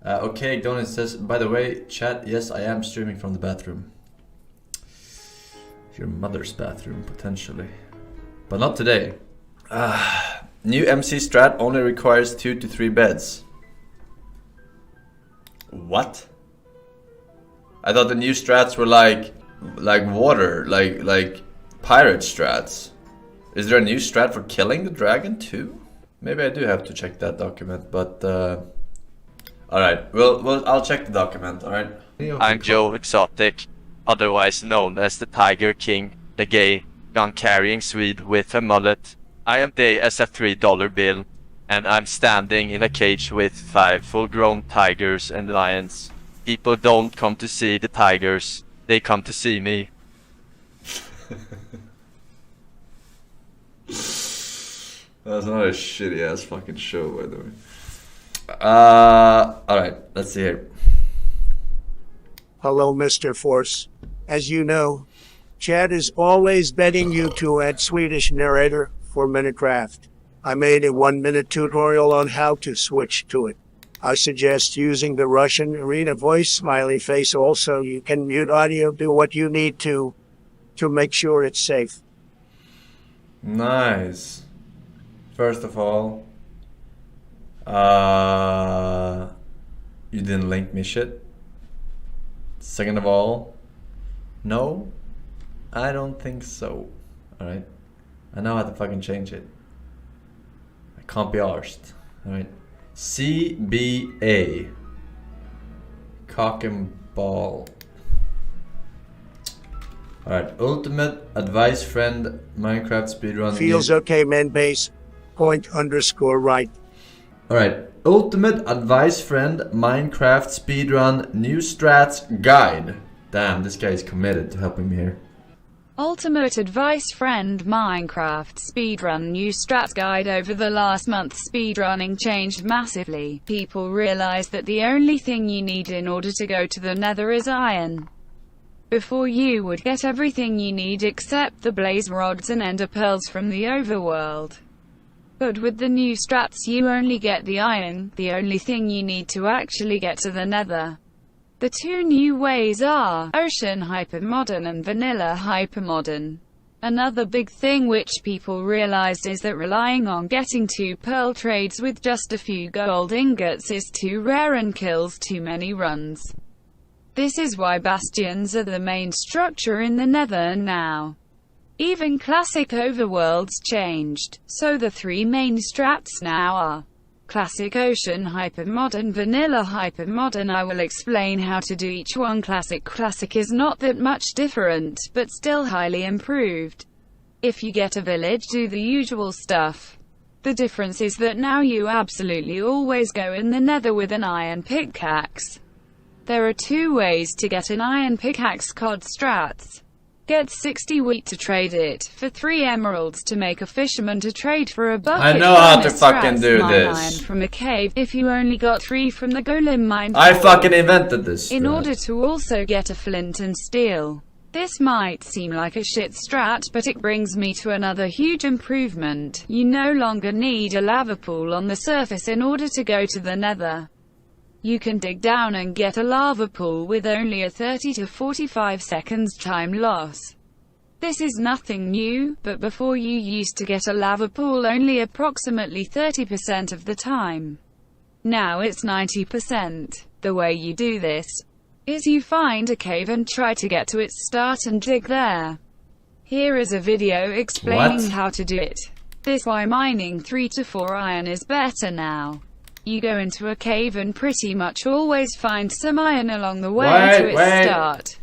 Okay, Donut says, by the way, chat, yes, I am streaming from the bathroom. Your mother's bathroom, potentially. But not today. New MC strat only requires 2 to 3 beds. What? I thought the new strats were like water, like pirate strats. Is there a new strat for killing the dragon too? Maybe I do have to check that document, but alright, well, I'll check the document, alright? I'm Joe Exotic, otherwise known as the Tiger King, the gay, gun-carrying Swede with a mullet. I am gay as a $3 bill, and I'm standing in a cage with 5 full-grown tigers and lions. People don't come to see the tigers, they come to see me. That's not a shitty ass fucking show, by the way. Alright, let's see here. Hello, Mr. Force. As you know, Chad is always begging you to add Swedish narrator for Minecraft. I made a 1-minute tutorial on how to switch to it. I suggest using the Russian arena voice smiley face. Also, you can mute audio, do what you need to make sure it's safe. Nice. First of all, you didn't link me shit. Second of all, no, I don't think so. Alright? I know how to fucking change it. I can't be arsed. Alright? CBA. Cock and ball. Alright, ultimate advice friend Minecraft speedrun. FeelsOkayMan base point_right. Alright, ultimate advice friend Minecraft speedrun new strats guide. Damn, this guy is committed to helping me here. Ultimate advice friend Minecraft speedrun new strats guide. Over the last month, speedrunning changed massively. People realized that the only thing you need in order to go to the nether is iron. Before, you would get everything you need except the blaze rods and ender pearls from the overworld. But with the new strats, you only get the iron, the only thing you need to actually get to the nether. The 2 new ways are Ocean Hypermodern and Vanilla Hypermodern. Another big thing which people realized is that relying on getting 2 pearl trades with just a few gold ingots is too rare and kills too many runs. This is why bastions are the main structure in the nether now. Even classic overworlds changed, so the 3 main strats now are Classic, Ocean Hypermodern, Vanilla Hypermodern. I will explain how to do each one. Classic is not that much different, but still highly improved. If you get a village, do the usual stuff. The difference is that now you absolutely always go in the nether with an iron pickaxe. There are 2 ways to get an iron pickaxe COD strats. Get 60 wheat to trade it, for 3 emeralds to make a fisherman to trade for a bucket. I know how to fucking strats, do 9 this. iron from a cave, if you only got 3 from the golem mine. I fucking invented this. In strat. order to also get a flint and steel. This might seem like a shit strat, but it brings me to another huge improvement. You no longer need a lava pool on the surface in order to go to the nether. You can dig down and get a lava pool with only a 30 to 45 seconds time loss. This is nothing new, but before you used to get a lava pool only approximately 30% of the time. Now it's 90%. The way you do this is you find a cave and try to get to its start and dig there. Here is a video explaining how to do it. This why mining 3 to 4 iron is better now. You go into a cave and pretty much always find some iron along the way to its start.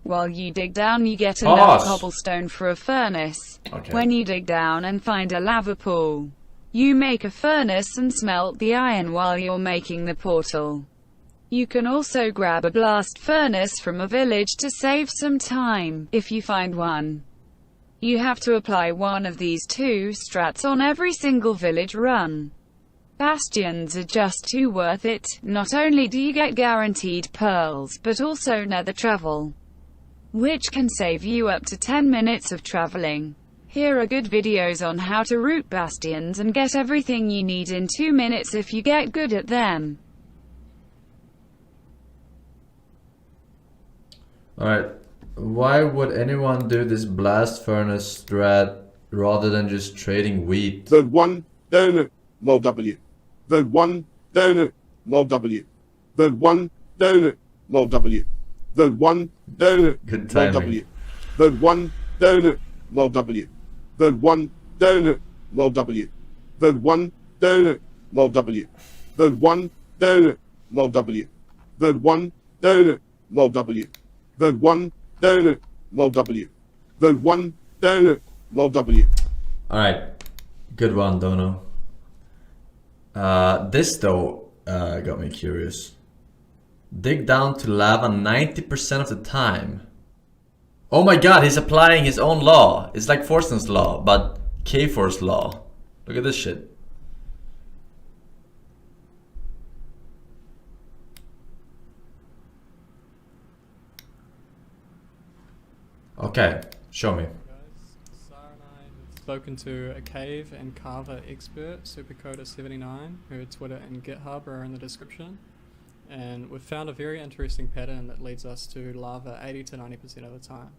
While you dig down, you get enough cobblestone for a furnace. When you dig down and find a lava pool, you make a furnace and smelt the iron while you're making the portal. You can also grab a blast furnace from a village to save some time, if you find one. You have to apply one of these 2 strats on every single village run. Bastions are just too worth it. Not only do you get guaranteed pearls, but also nether travel, which can save you up to 10 minutes of traveling. Here are good videos on how to route bastions and get everything you need in 2 minutes if you get good at them. Alright. Why would anyone do this blast furnace strat rather than just trading wheat? The one donor, lol W. The one donor, lol W. The one donor, lol W. The one donor, Good lol timing. W. The one donor, lol W. The one donor, lol W. The one donor, lol W. The one donor, lol W. The one donor, lol W. The one donor, lol W. The one donor, lol W. Alright. Good one, Dono. This though got me curious. Dig down to lava 90% of the time. Oh my god, he's applying his own law. It's like Forsen's law, but K-Force law. Look at this shit. Okay, show me. Sarah and I have spoken to a cave and carver expert, Supercoder79, her Twitter and GitHub are in the description. And we've found a very interesting pattern that leads us to lava 80 to 90% of the time.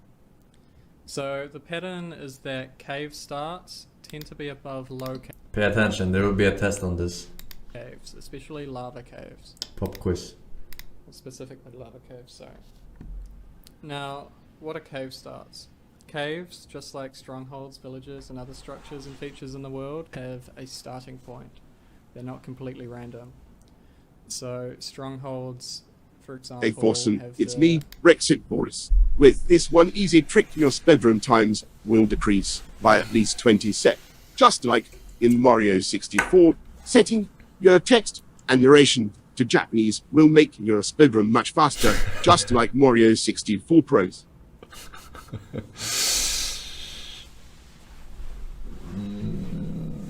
So the pattern is that cave starts tend to be above low Pay attention, there will be a test on this. caves, especially lava caves. Pop quiz. Specifically lava caves, sorry. Now, what are cave starts? Caves, just like strongholds, villages, and other structures and features in the world, have a starting point. They're not completely random. So, strongholds, for example, Hey Forsen, have it's the- me, Brexit Boris. With this one easy trick, your speedrun times will decrease by at least 20 sec. Just like in Mario 64, setting your text and narration to Japanese will make your speedrun much faster, just like Mario 64 Pros.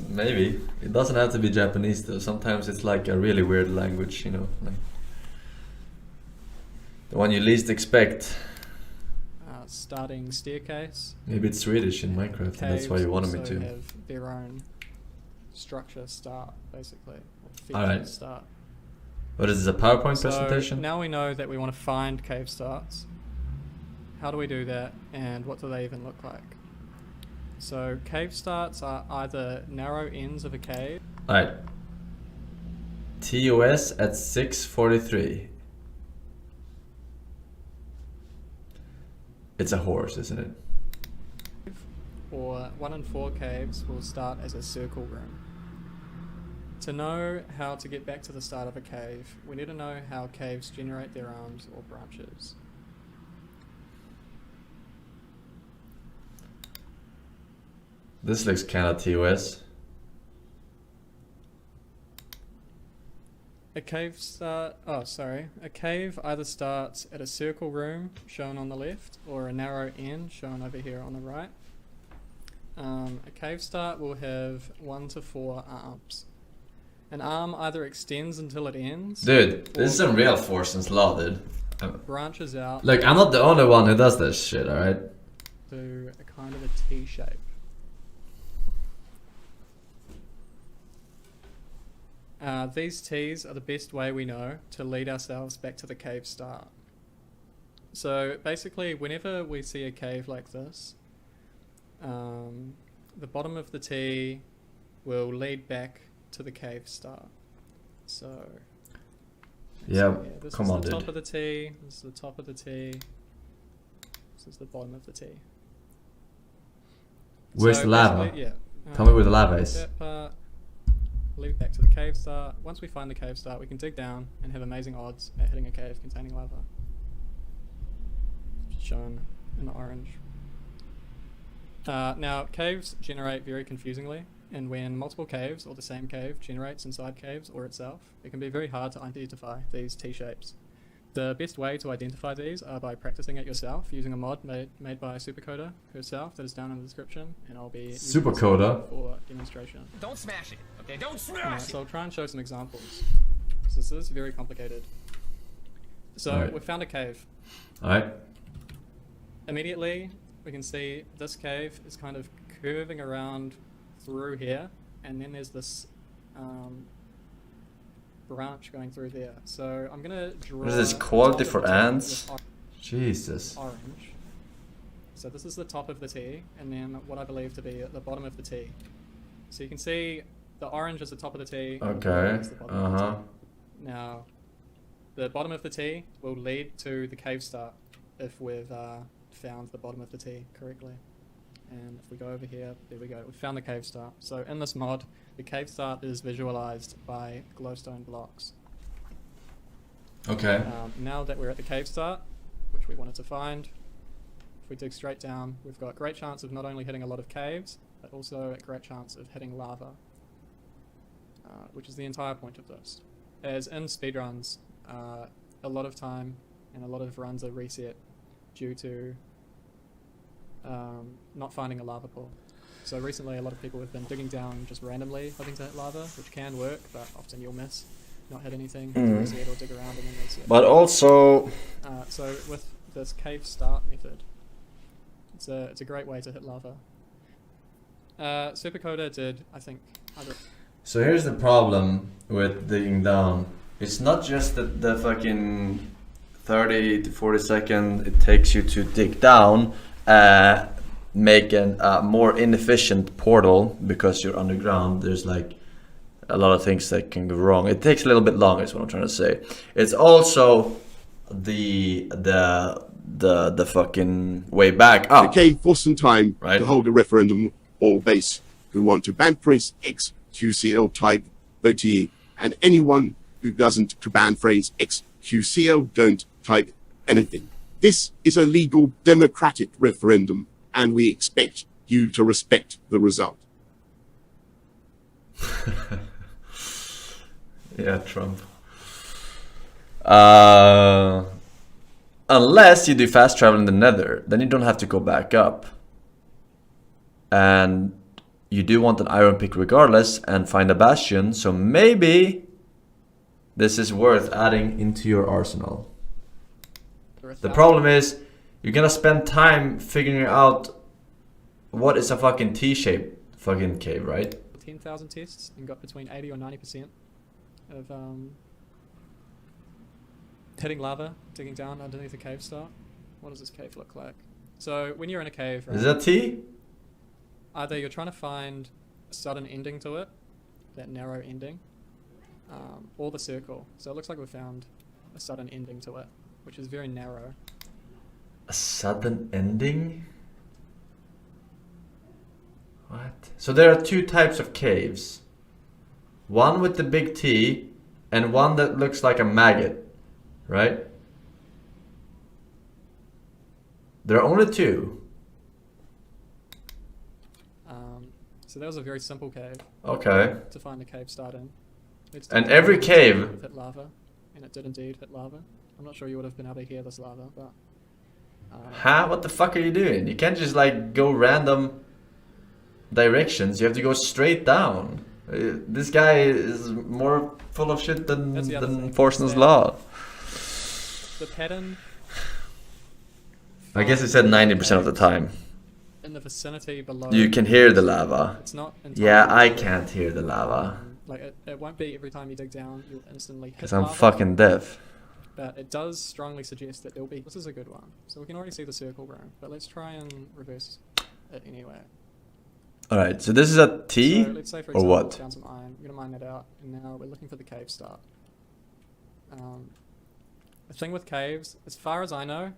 Maybe. It doesn't have to be Japanese though. Sometimes it's like a really weird language, you know. Like the one you least expect. starting staircase. Maybe it's Swedish in Minecraft and that's why you wanted me Caves to. also have their own structure start, basically. Or feature Alright. start. What is this, a PowerPoint So presentation? now we know that we want to find cave starts. How do we do that, and what do they even look like? So cave starts are either narrow ends of a cave. Alright. TOS at 6:43. It's a horse, isn't it? Or 1 in 4 caves will start as a circle room. To know how to get back to the start of a cave, we need to know how caves generate their arms or branches. This looks kinda TOS. A cave a cave either starts at a circle room, shown on the left, or a narrow end, shown over here on the right. A cave start will have 1 to 4 arms. An arm either extends until it ends, Dude, this is some real Forsen's law, dude. branches out Look, I'm not the only one who does this shit, alright? to a kind of a T shape. These T's are the best way we know to lead ourselves back to the cave start. So basically, whenever we see a cave like this, the bottom of the T will lead back to the cave start. So Yeah, this come is on, the top dude. of the T, this is the top of the T, this is the bottom of the T. Where's So the lava? basically, yeah. Tell me where the lava is. That part, lead back to the cave start. Once we find the cave start, we can dig down and have amazing odds at hitting a cave containing lava. Shown in orange. Now, caves generate very confusingly, and when multiple caves or the same cave generates inside caves or itself, it can be very hard to identify these T-shapes. The best way to identify these are by practicing it yourself using a mod made by Supercoder herself that is down in the description, and I'll be using this Supercoder? for demonstration. Don't smash it, okay? Don't smash So it! I'll try and show some examples. So this is very complicated. So Alright. we found a cave. Alright. Immediately, we can see this cave is kind of curving around through here, and then there's this branch going through there. So I'm gonna draw. What is this, quality for ants? Jesus. orange. So this is the top of the T, and then what I believe to be at the bottom of the T. So you can see the orange is the top of the T. and the Okay. blue is the bottom of the T. Now, the bottom of the T will lead to the cave start if we've found the bottom of the T correctly. And if we go over here, there we go, we found the cave start. So in this mod, the cave start is visualized by glowstone blocks. Okay. Now that we're at the cave start, which we wanted to find, if we dig straight down, we've got a great chance of not only hitting a lot of caves, but also a great chance of hitting lava, which is the entire point of this. As in speedruns, a lot of time and a lot of runs are reset due to not finding a lava pool. So recently a lot of people have been digging down just randomly hoping to hit lava, which can work, but often you'll miss, not hit anything, reset or dig around and then reset. But also, So with this cave start method, it's a great way to hit lava. Supercoda did, I think, so here's the problem with digging down. It's not just that the fucking 30 to 40 seconds it takes you to dig down, make a more inefficient portal because you're underground. There's like a lot of things that can go wrong. It takes a little bit longer, is what I'm trying to say. It's also the fucking way back up. Okay, for some time Right. to hold a referendum, all base who want to ban phrase XQCL type vote, and anyone who doesn't to ban phrase XQCL don't type anything. This is a legal democratic referendum, and we expect you to respect the result. Yeah, Trump. Unless you do fast travel in the nether, then you don't have to go back up. And you do want an iron pick regardless and find a bastion, so maybe this is worth adding into your arsenal. The problem is, you're gonna spend time figuring out what is a fucking T-shaped fucking cave, right? 10,000 tests and got between 80 or 90% of hitting lava, digging down underneath the cave start. What does this cave look like? So when you're in a cave, right, Is that T? either you're trying to find a sudden ending to it, that narrow ending, or the circle. So it looks like we found a sudden ending to it, which is very narrow. A sudden ending? What? So there are two types of caves. One with the big T and one that looks like a maggot, right? There are only two. So that was a very simple cave Okay. to find the cave start in. It's And every cave... hit lava, and it did indeed hit lava. I'm not sure you would have been able to hear this lava, but... Huh? What the fuck are you doing? You can't just like go random directions. You have to go straight down. This guy is more full of shit than That's the other thing. Forsen's Yeah. law. The pattern... I guess it said 90% of the time. In the vicinity below... You can hear the lava. It's not Yeah, I entirely- can't hear the lava. Like, it won't be every time you dig down, you'll instantly hit Because I'm lava, fucking deaf. but it does strongly suggest that there'll be... This is a good one. So we can already see the circle room, but let's try and reverse it anyway. Alright, so this is a T? So let's say, for or example, what? we found some iron. We're going to mine that out, and now we're looking for the cave start. The thing with caves, as far as I know,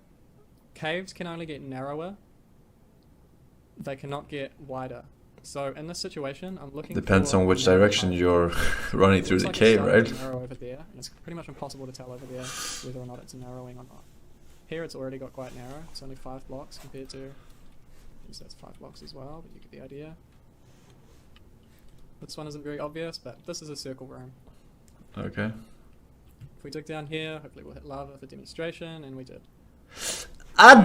caves can only get narrower. They cannot get wider. So in this situation, I'm looking Depends for on which a narrow direction pipe. you're running through Looks the like cave, it's starting right? to narrow over there, and it's pretty much impossible to tell over there whether or not it's narrowing or not. Here it's already got quite narrow. It's only 5 blocks compared to... So that's 5 blocks as well, but you get the idea. This one isn't very obvious, but this is a circle room. Okay. If we dig down here, hopefully we'll hit lava for demonstration, and we did.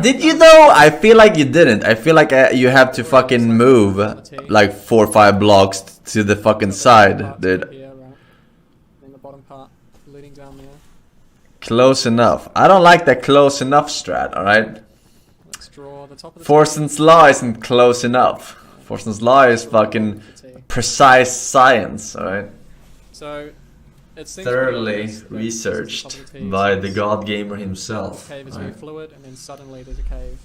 Did you though? I feel like you didn't. I feel like you have to fucking move like 4 or 5 blocks to the fucking side, dude. Here, right? And the bottom part leading down there. Close enough. I don't like that close enough strat, alright? Let's draw the top of the Forsen's law isn't close enough. Forsen's law is fucking precise science, alright? So It seems pretty thoroughly obvious that this is the researched top of the T, by so the this god gamer himself. cave is very fluid, and then suddenly there's a cave.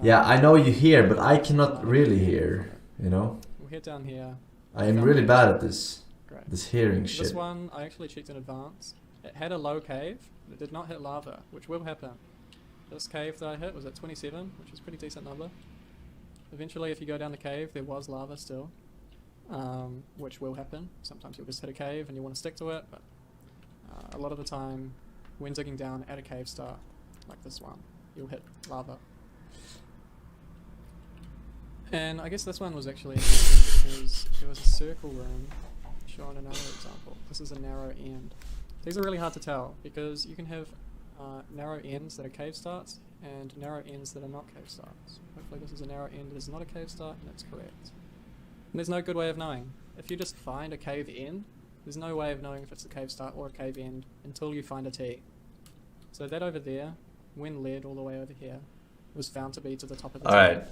Yeah, I know you hear, but I cannot really hear, you know? We'll head down here. I am really bad at this. Great. This hearing shit. This one I actually checked in advance. It had a low cave, but it did not hit lava, which will happen. This cave that I hit was at 27, which is a pretty decent number. Eventually, if you go down the cave, there was lava still, which will happen. Sometimes you'll just hit a cave and you want to stick to it, but a lot of the time, when digging down at a cave start, like this one, you'll hit lava. And I guess this one was actually interesting because there was a circle room shown another example. This is a narrow end. These are really hard to tell because you can have narrow ends that are cave starts and narrow ends that are not cave starts. Hopefully this is a narrow end that is not a cave start and it's correct. And there's no good way of knowing. If you just find a cave end, there's no way of knowing if it's a cave start or a cave end until you find a T. So that over there, when led all the way over here, was found to be to the top of the T. Alright.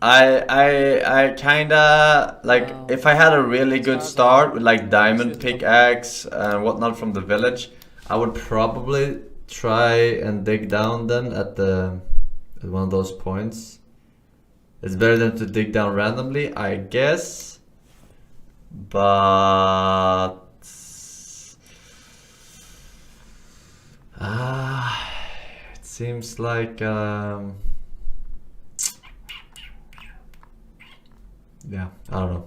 I kinda like if I had a really good start with like diamond pickaxe and whatnot from the village, I would probably try and dig down then at one of those points. It's better than to dig down randomly, I guess. But it seems like yeah, I don't know.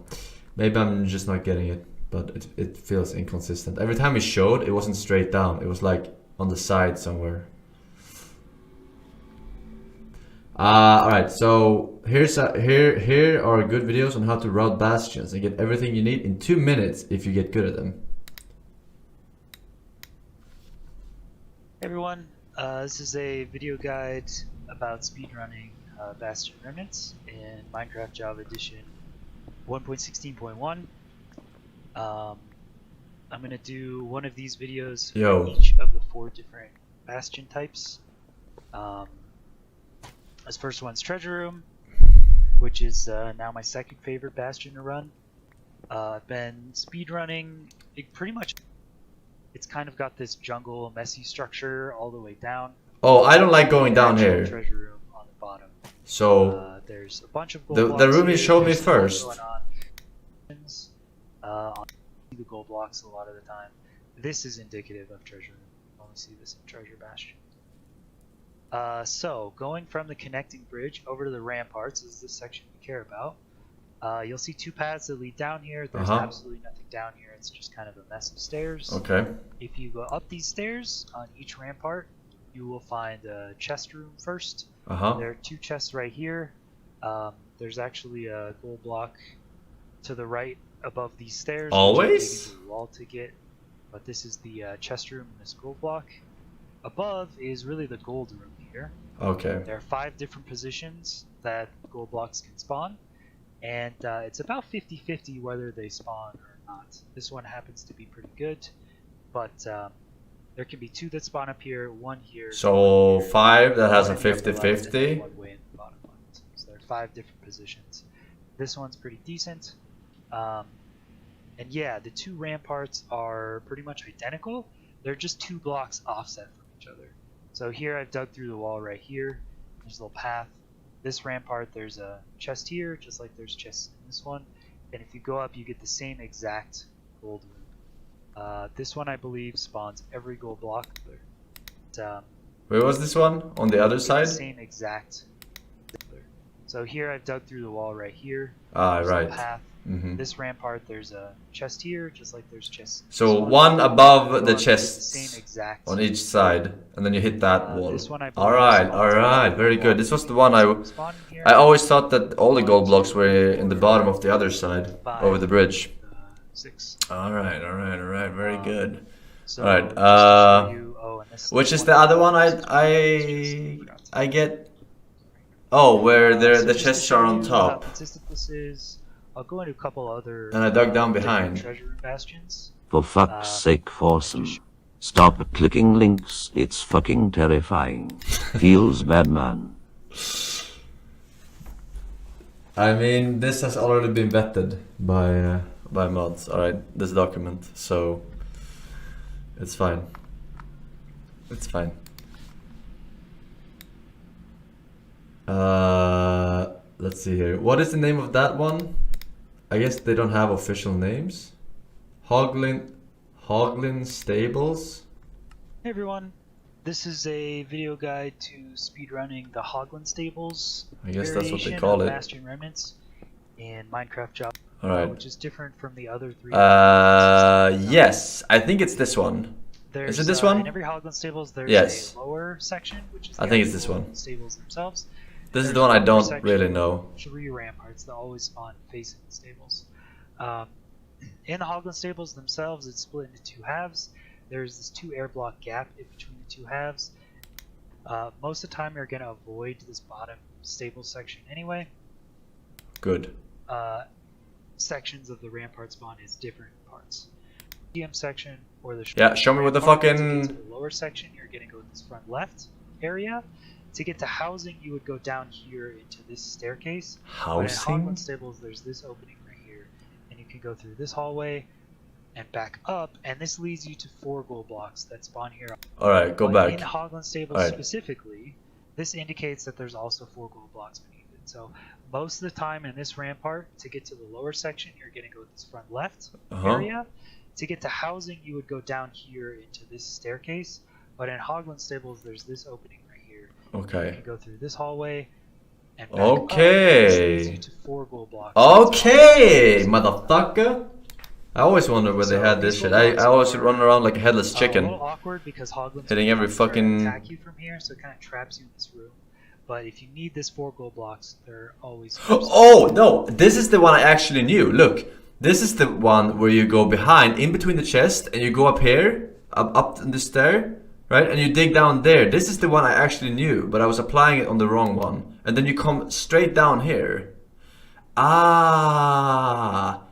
Maybe I'm just not getting it, but it feels inconsistent. Every time it showed, it wasn't straight down. It was like on the side somewhere. Alright, so here are good videos on how to route bastions and get everything you need in 2 minutes if you get good at them. Hey everyone, this is a video guide about speedrunning Bastion Remnants in Minecraft Java Edition 1.16.1. I'm going to do one of these videos for each of the 4 different Bastion types. This first one's Treasure Room, which is now my second favorite Bastion to run. I've been speedrunning pretty much. It's kind of got this jungle messy structure all the way down. Oh, I don't like going down here. Treasure room on the bottom. So there's a bunch of gold the room you showed me first. The gold blocks a lot of the time. This is indicative of treasure room. You only see this in Treasure Bastion. So going from the connecting bridge over to the ramparts is the section we care about. You'll see 2 paths that lead down here. There's absolutely nothing down here. It's just kind of a mess of stairs. Okay. If you go up these stairs on each rampart, you will find a chest room first. There are 2 chests right here. There's actually a gold block to the right above these stairs. Always? The wall to get, but this is the chest room in this gold block. Above is really the gold room here. Okay. There are 5 different positions that gold blocks can spawn, and it's about 50-50 whether they spawn or not. This one happens to be pretty good, but there can be 2 that spawn up here, 1 here. So 5 that has a 50-50. So there are 5 different positions. This one's pretty decent. And yeah, the 2 ramparts are pretty much identical. They're just 2 blocks offset from each other. So here I've dug through the wall right here. There's a little path. This rampart, there's a chest here, just like there's chests in this one. And if you go up, you get the same exact gold room. This one, I believe, spawns every gold block. Where was this one? On the other side? Same exact. So here I've dug through the wall right here. Right. Path. This rampart, there's a chest here, just like there's chests. So one above the chests same exact on each side, and then you hit that wall. This one Alright, very good. This was the one I always thought that all the gold blocks were in the bottom of the other side, over the bridge. 6. Alright, very good. So Alright, which is the other one I get? Oh, where the chests are on top. I'll go into a couple other. And I dug down behind. Treasure bastions. For fuck's sake, Forsen. Stop clicking links. It's fucking terrifying. Feels bad, man. I mean, this has already been vetted by mods. Alright, this document. So It's fine. It's fine. Let's see here. What is the name of that one? I guess they don't have official names. Hoglin Stables. Hey everyone, this is a video guide to speedrunning the Hoglin Stables. I guess that's what they call it. Bastion Remnants in Minecraft Java, Alright. which is different from the other three. Yes, I think it's this one. Is it this one? In every Hoglin Stables, there's Yes. a lower section, which is I think it's this one. Stables themselves. This is the one I don't really know. 3 ramparts that always spawn facing the stables. In the Hoglin Stables themselves, it's split into 2 halves. There's this 2 air block gap in between the 2 halves. Most of the time, you're going to avoid this bottom stable section anyway. Good. Sections of the rampart spawn is different parts. DM section or the show me what the fucking to the lower section. You're going to go to this front left area. To get to housing, you would go down here into this staircase. Housing? But in Hoglin Stables, there's this opening right here, and you can go through this hallway and back up, and this leads you to 4 gold blocks that spawn here. Alright, go back. In Hoglin Stables specifically, this indicates that there's also 4 gold blocks beneath it. So most of the time in this rampart, to get to the lower section, you're going to go this front left area. To get to housing, you would go down here into this staircase. But in Hoglin Stables, there's this opening right here. Okay. You can go through this hallway and back Okay. up, and this leads you to 4 gold blocks. Okay, motherfucker. I always wondered where they had this shit. I always run around like a headless chicken. A little awkward because Hoglin's hitting every fucking attack you from here, so it kind of traps you in this room. But if you need this 4 gold blocks, they're always. Oh no! This is the one I actually knew. Look, this is the one where you go behind, in between the chest, and you go up here, up in the stair, right? And you dig down there. This is the one I actually knew, but I was applying it on the wrong one. And then you come straight down here. Ah.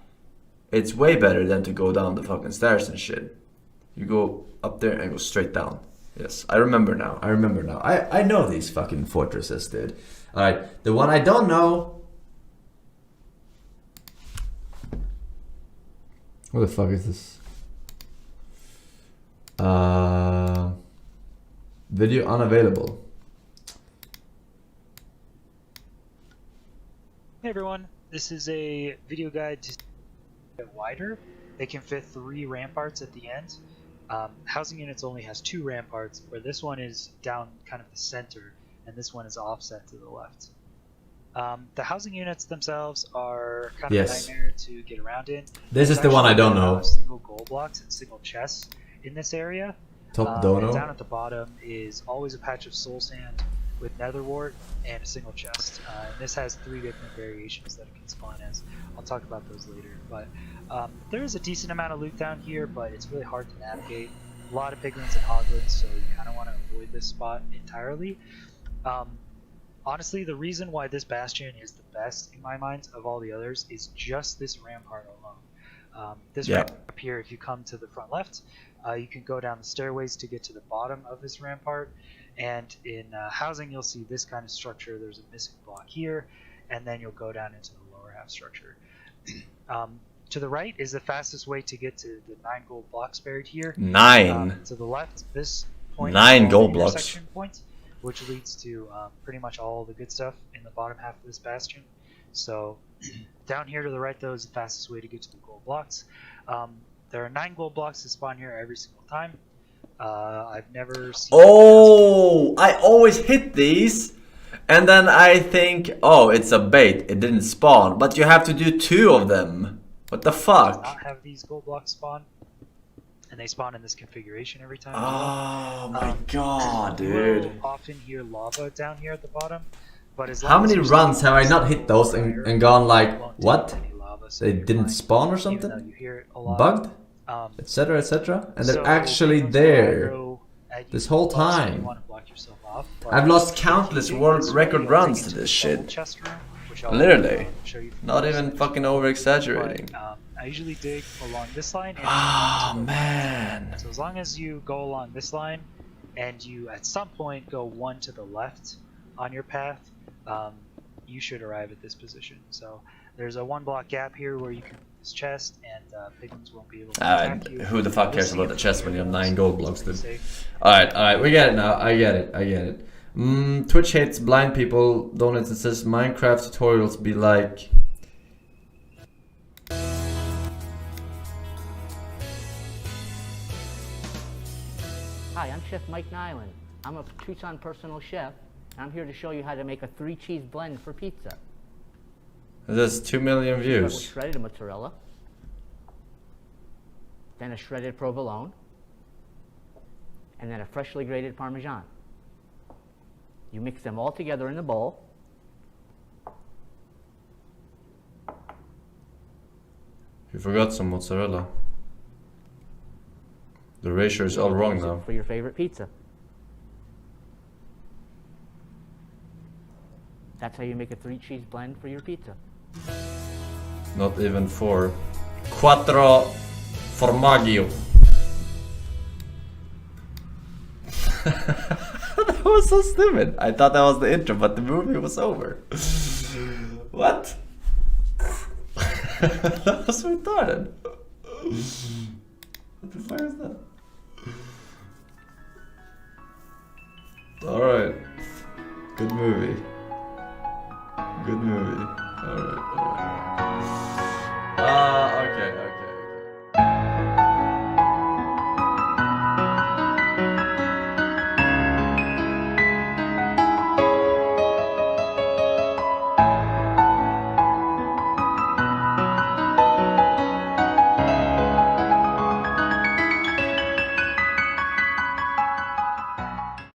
It's way better than to go down the fucking stairs and shit. You go up there and go straight down. Yes, I remember now. I know these fucking fortresses, dude. Alright, the one I don't know. What the fuck is this? Video unavailable. Hey everyone, this is a video guide to wider. They can fit 3 ramparts at the end. Housing units only has 2 ramparts, where this one is down kind of the center, and this one is offset to the left. The housing units themselves are kind of a nightmare to get around in. This is the one I don't know. Single gold blocks and single chests in this area. Top dono. And down at the bottom is always a patch of soul sand with nether wart and a single chest. And this has 3 different variations that it can spawn as. I'll talk about those later. But there is a decent amount of loot down here, but it's really hard to navigate. A lot of piglins and hoglins, so you kind of want to avoid this spot entirely. Honestly, the reason why this bastion is the best in my mind of all the others is just this rampart alone. This rampart up here, if you come to the front left, you can go down the stairways to get to the bottom of this rampart. And in housing, you'll see this kind of structure. There's a missing block here, and then you'll go down into the lower half structure. To the right is the fastest way to get to the 9 gold blocks buried here. 9. To the left, this point 9 gold blocks. Point, which leads to pretty much all the good stuff in the bottom half of this bastion. So down here to the right, though, is the fastest way to get to the gold blocks. There are 9 gold blocks that spawn here every single time. I've never seen. Oh, I always hit these, and then I think, oh, it's a bait. It didn't spawn, but you have to do 2 of them. What the fuck? Does not have these gold blocks spawn, and they spawn in this configuration every time. Oh my god, you dude! will often hear lava down here at the bottom, but as how long many as runs have I not hit those and gone like, what? Lava, so they didn't spawn or something? You hear it a lot. Bugged? Etc. Etc. And they're actually there this whole time. I've lost countless world record runs to this shit. Literally. Not even fucking over exaggerating. I usually dig along this line. Oh man. So as long as you go along this line and you at some point go 1 to the left on your path, you should arrive at this position. So there's a 1 block gap here where you can this chest, and piglins won't be able to attack you. Who the fuck cares about the chest when you have 9 gold blocks, dude? Safe. Alright, we get it now. I get it. Twitch hates blind people. Donuts and says Minecraft tutorials be like. Hi, I'm Chef Mike Nyland. I'm a Tucson personal chef, and I'm here to show you how to make a 3-cheese blend for pizza. There's 2 million Start with views. shredded mozzarella, then a shredded provolone, and then a freshly grated Parmesan. You mix them all together in the bowl. You forgot some mozzarella. The ratio is all wrong now. For your favorite pizza. That's how you make a 3-cheese blend for your pizza. Not even 4. Quattro formaggio. That was so stupid. I thought that was the intro, but the movie was over. What? That was retarded. What the fuck is that? Alright. Good movie. Alright.